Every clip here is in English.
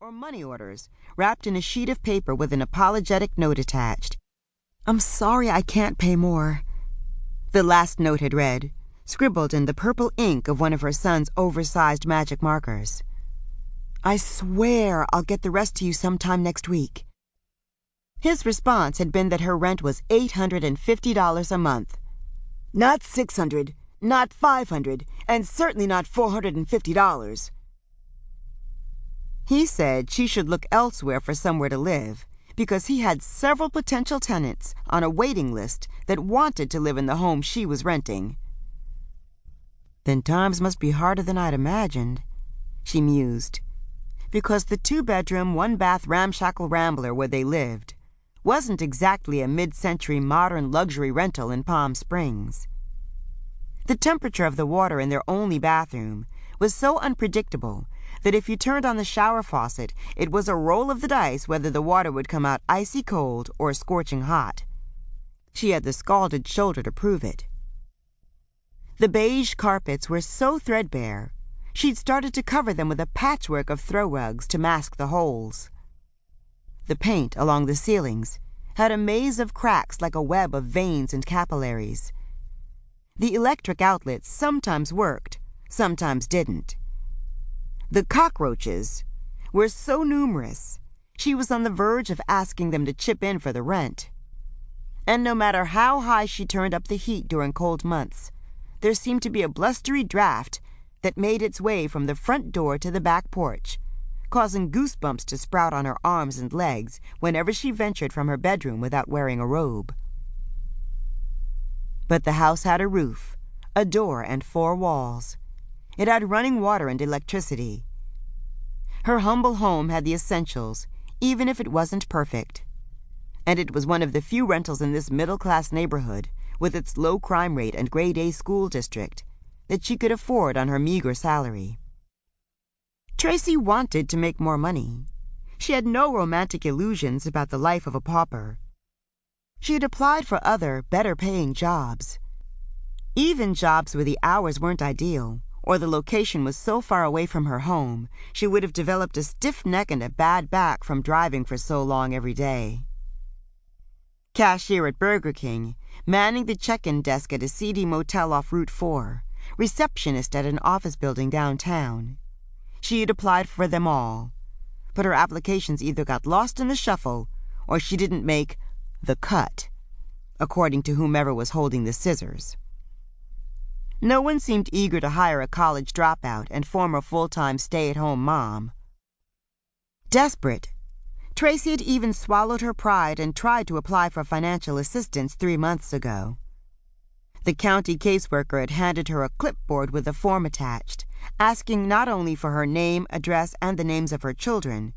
or money orders wrapped in a sheet of paper with an apologetic note attached. "I'm sorry I can't pay more," the last note had read, scribbled in the purple ink of one of her son's oversized magic markers. "I swear I'll get the rest to you sometime next week." His response had been that her rent was $850 a month. "Not $600, not $500, and certainly not $450. He said she should look elsewhere for somewhere to live, because he had several potential tenants on a waiting list that wanted to live in the home she was renting. "Then times must be harder than I'd imagined," she mused, because the two-bedroom, one-bath ramshackle rambler where they lived wasn't exactly a mid-century modern luxury rental in Palm Springs. The temperature of the water in their only bathroom was so unpredictable that if you turned on the shower faucet, it was a roll of the dice whether the water would come out icy cold or scorching hot. She had the scalded shoulder to prove it. The beige carpets were so threadbare, she'd started to cover them with a patchwork of throw rugs to mask the holes. The paint along the ceilings had a maze of cracks like a web of veins and capillaries. The electric outlets sometimes worked, sometimes didn't. The cockroaches were so numerous, she was on the verge of asking them to chip in for the rent. And no matter how high she turned up the heat during cold months, there seemed to be a blustery draft that made its way from the front door to the back porch, causing goosebumps to sprout on her arms and legs whenever she ventured from her bedroom without wearing a robe. But the house had a roof, a door, and 4 walls. It had running water and electricity. Her humble home had the essentials, even if it wasn't perfect. And it was one of the few rentals in this middle-class neighborhood, with its low crime rate and grade-A school district, that she could afford on her meager salary. Tracey wanted to make more money. She had no romantic illusions about the life of a pauper. She had applied for other, better-paying jobs. Even jobs where the hours weren't ideal, or the location was so far away from her home, she would have developed a stiff neck and a bad back from driving for so long every day. Cashier at Burger King, manning the check-in desk at a seedy motel off Route 4, receptionist at an office building downtown. She had applied for them all, but her applications either got lost in the shuffle or she didn't make the cut, according to whomever was holding the scissors. No one seemed eager to hire a college dropout and former full-time stay-at-home mom. Desperate, Tracey had even swallowed her pride and tried to apply for financial assistance 3 months ago. The county caseworker had handed her a clipboard with a form attached, asking not only for her name, address, and the names of her children,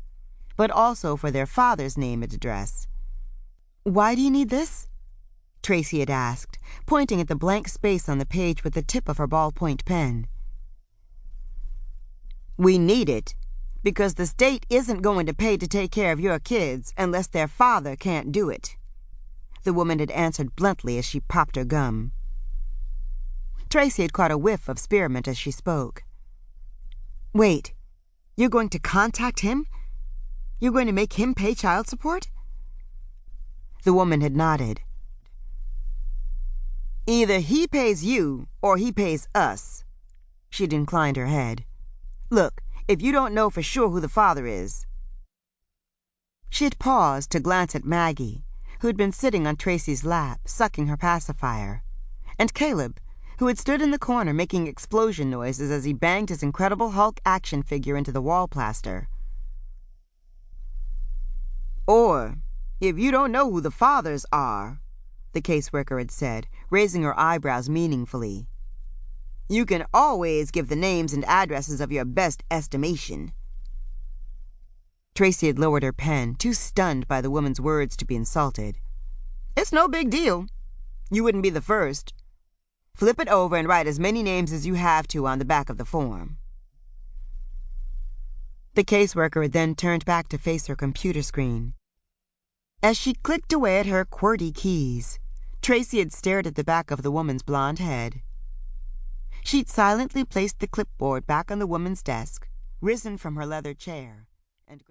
but also for their father's name and address. "Why do you need this?" Tracey had asked, pointing at the blank space on the page with the tip of her ballpoint pen. "We need it because the state isn't going to pay to take care of your kids unless their father can't do it," the woman had answered bluntly as she popped her gum. Tracey had caught a whiff of spearmint as she spoke. "Wait, you're going to contact him? You're going to make him pay child support?" The woman had nodded. "Either he pays you or he pays us." She'd inclined her head. "Look, if you don't know for sure who the father is." She had paused to glance at Maggie, who had been sitting on Tracey's lap, sucking her pacifier, and Caleb, who had stood in the corner making explosion noises as he banged his Incredible Hulk action figure into the wall plaster. "Or, if you don't know who the fathers are," the caseworker had said, raising her eyebrows meaningfully, "you can always give the names and addresses of your best estimation." Tracey had lowered her pen, too stunned by the woman's words to be insulted. "It's no big deal. You wouldn't be the first. Flip it over and write as many names as you have to on the back of the form." The caseworker had then turned back to face her computer screen. As she clicked away at her QWERTY keys, Tracey had stared at the back of the woman's blonde head. She'd silently placed the clipboard back on the woman's desk, risen from her leather chair, and